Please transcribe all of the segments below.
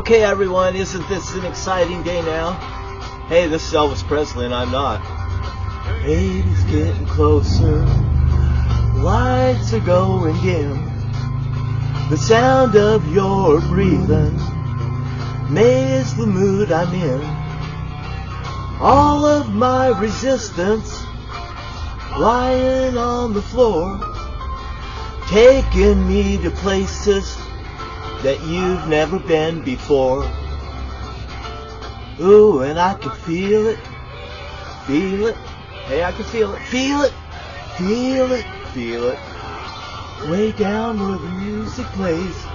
Okay, everyone, isn't this an exciting day now? Hey, this is Elvis Presley, and I'm not. Baby's getting closer, lights are going dim. The sound of your breathing makes the mood I'm in. All of my resistance lying on the floor, taking me to places that you've never been before. Ooh, and I can feel it, feel it. Hey, I can feel it, feel it, feel it, feel it. Way down where the music plays,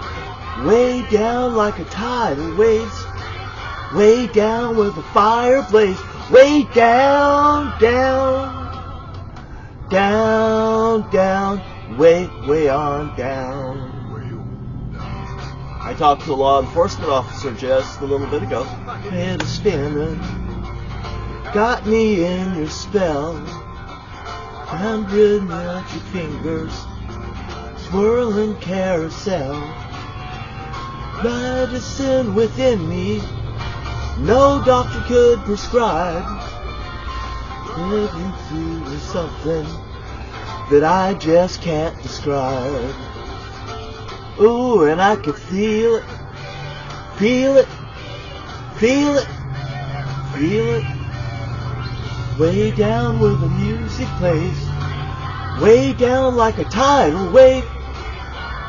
way down like a tidal waves, way down where the fire blazes, way down, down, down, down, way on down. I talked to a law enforcement officer just a little bit ago. Head is spinning, got me in your spell. 100 magic fingers, swirling carousel. Medicine within me, no doctor could prescribe. Living through something that I just can't describe. Ooh, and I can feel it, feel it, feel it, feel it. Way down where the music plays, way down like a tidal wave,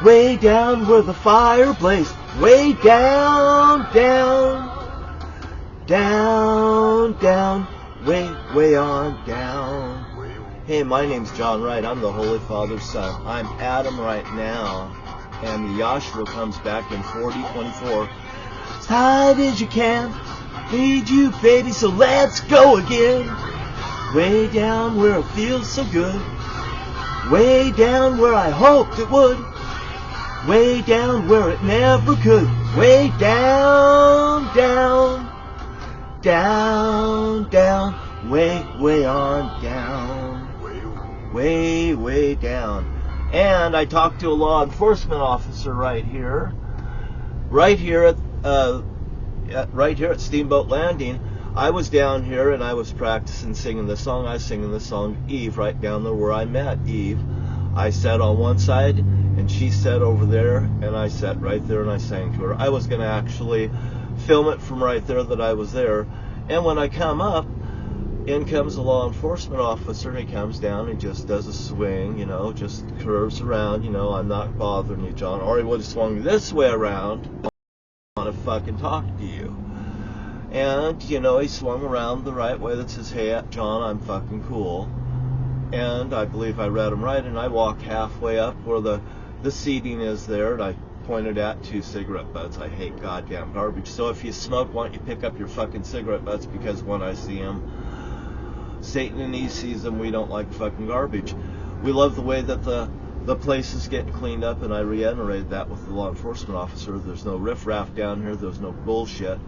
way down where the fire blazes, way down, down, down, down, way on down. Hey, my name's John Wright. I'm the Holy Father's son. I'm Adam right now. And the Yashua comes back in 40:24. As tight as you can, need you, baby, so let's go again. Way down where it feels so good, way down where I hoped it would, way down where it never could, way down, down, down, down, way on down, way down. And I talked to a law enforcement officer right here at Steamboat Landing. I was down here and I was practicing singing the song. I was singing the song Eve right down there where I met Eve. I sat on one side and she sat over there, and I sat right there and I sang to her. I was going to actually film it from right there that I was there. And when I come up, in comes a law enforcement officer, and he comes down and just does a swing, just curves around, I'm not bothering you, John. Or he would have swung this way around. I want to fucking talk to you. And, he swung around the right way that says, hey, John, I'm fucking cool. And I believe I read him right, and I walk halfway up where the seating is there, and I pointed at 2 cigarette butts. I hate goddamn garbage. So if you smoke, why don't you pick up your fucking cigarette butts, because when I see them, Satan and he sees them. We don't like fucking garbage. We love the way that the place is getting cleaned up, and I reiterated that with the law enforcement officer. There's no riffraff down here. There's no bullshit.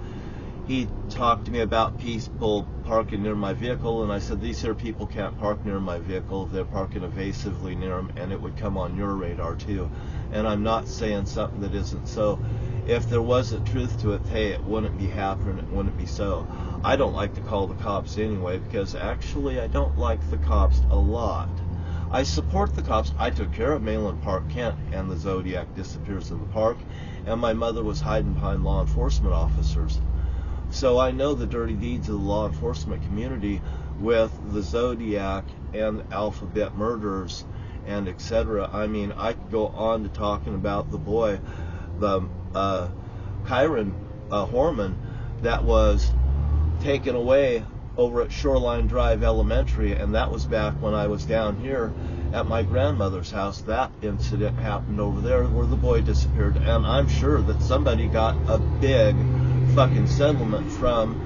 He talked to me about people parking near my vehicle, and I said, these here people can't park near my vehicle. They're parking evasively near them, and it would come on your radar too. And I'm not saying something that isn't so. If there wasn't truth to it, hey, it wouldn't be happening, it wouldn't be so. I don't like to call the cops anyway, because actually I don't like the cops a lot. I support the cops. I took care of Malin Park, Kent, and the Zodiac disappears in the park, and my mother was hiding behind law enforcement officers. So I know the dirty deeds of the law enforcement community with the Zodiac and alphabet murders and etc. I mean, I could go on to talking about the boy, the Kyron Horman, that was taken away over at Shoreline Drive Elementary, and that was back when I was down here at my grandmother's house. That incident happened over there where the boy disappeared, and I'm sure that somebody got a big fucking settlement from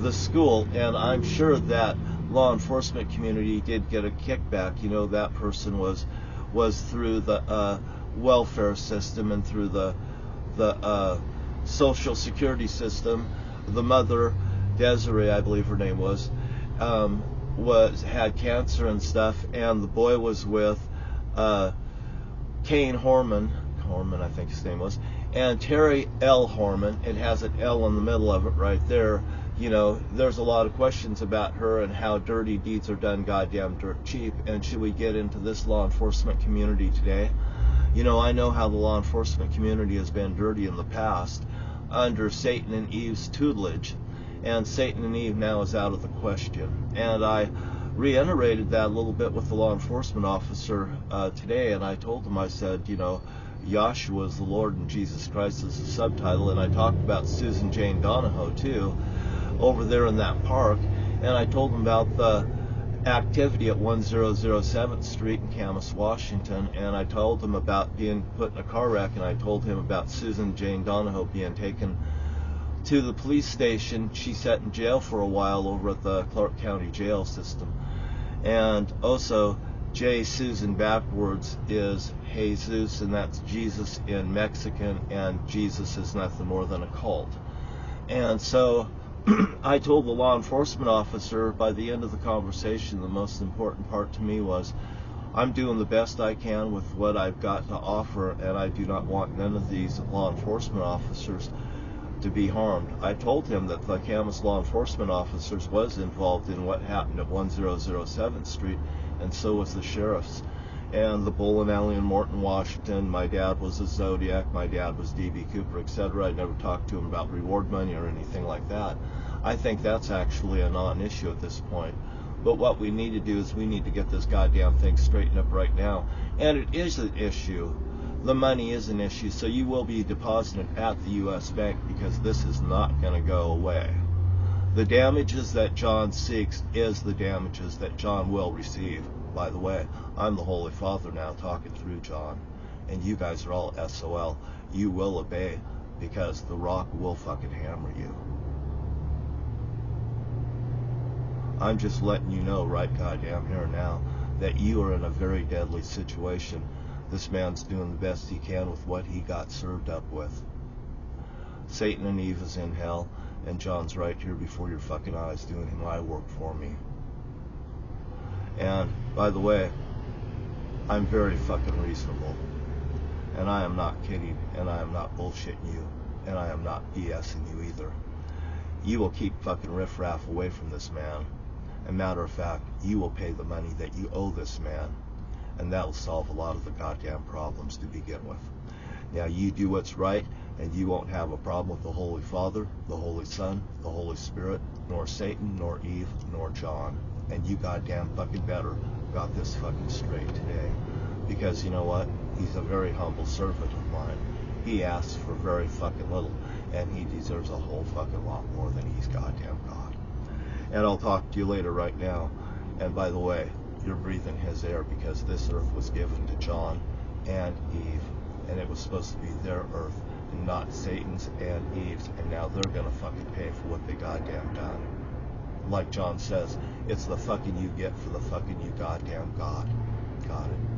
the school, and I'm sure that law enforcement community did get a kickback. That person was through the welfare system and through the social security system. The mother, Desiree, I believe her name was had cancer and stuff, and the boy was with Kane Horman, I think his name was, And Terry L. Harmon, it has an L in the middle of it right there. You know, there's a lot of questions about her and how dirty deeds are done goddamn dirt cheap. And should we get into this law enforcement community today? You know, I know how the law enforcement community has been dirty in the past under Satan and Eve's tutelage. And Satan and Eve now is out of the question. And I reiterated that a little bit with the law enforcement officer today, and I told him, I said, you know, Yashua is the Lord and Jesus Christ is the subtitle, and I talked about Susan Jane Donohoue too, over there in that park, and I told him about the activity at 1007th Street in Camas, Washington, and I told him about being put in a car wreck, and I told him about Susan Jane Donohoue being taken to the police station. She sat in jail for a while over at the Clark County jail system. And also, J. Susan backwards is Jesus, and that's Jesus in Mexican, and Jesus is nothing more than a cult. And so I told the law enforcement officer by the end of the conversation, the most important part to me was, I'm doing the best I can with what I've got to offer, and I do not want none of these law enforcement officers to be harmed. I told him that the Camas law enforcement officers was involved in what happened at 1007th Street, and so was the sheriffs. And the Bull and Alley in Morton, Washington, my dad was a Zodiac, my dad was D.B. Cooper, etc. I never talked to him about reward money or anything like that. I think that's actually a non-issue at this point. But what we need to do is we need to get this goddamn thing straightened up right now. And it is an issue. The money is an issue, so you will be deposited at the U.S. Bank because this is not going to go away. The damages that John seeks is the damages that John will receive. By the way, I'm the Holy Father now talking through John, and you guys are all SOL. You will obey because the rock will fucking hammer you. I'm just letting you know right goddamn here now that you are in a very deadly situation. This man's doing the best he can with what he got served up with. Satan and Eve is in hell, and John's right here before your fucking eyes doing my work for me. And, by the way, I'm very fucking reasonable. And I am not kidding, and I am not bullshitting you, and I am not BSing you either. You will keep fucking riffraff away from this man. And matter of fact, you will pay the money that you owe this man. And that'll solve a lot of the goddamn problems to begin with. Now you do what's right, and you won't have a problem with the Holy Father, the Holy Son, the Holy Spirit, nor Satan, nor Eve, nor John. And you goddamn fucking better got this fucking straight today. Because you know what? He's a very humble servant of mine. He asks for very fucking little, and he deserves a whole fucking lot more than he's goddamn got. And I'll talk to you later right now. And by the way, you're breathing his air because this earth was given to John and Eve, and it was supposed to be their earth, not Satan's and Eve's, and now they're gonna fucking pay for what they goddamn done. Like John says, it's the fucking you get for the fucking you goddamn got. Got it.